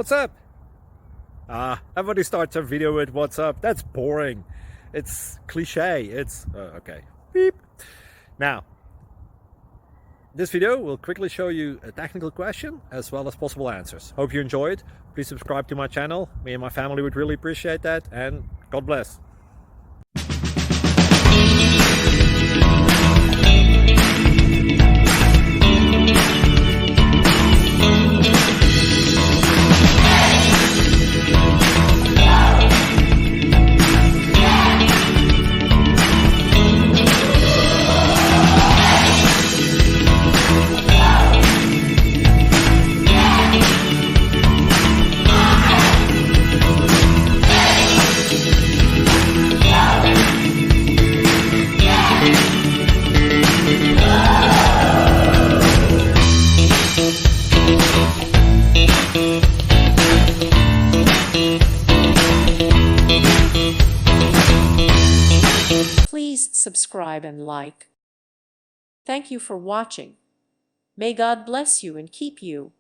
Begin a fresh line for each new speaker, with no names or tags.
what's up? Everybody starts a video with what's up. That's boring. It's cliche. It's okay. Beep. Now, this video will quickly show you a technical question as well as possible answers. Hope you enjoy it. Please subscribe to my channel. Me and my family would really appreciate that, and God bless.
Please subscribe and like. Thank you for watching. May God bless you and keep you.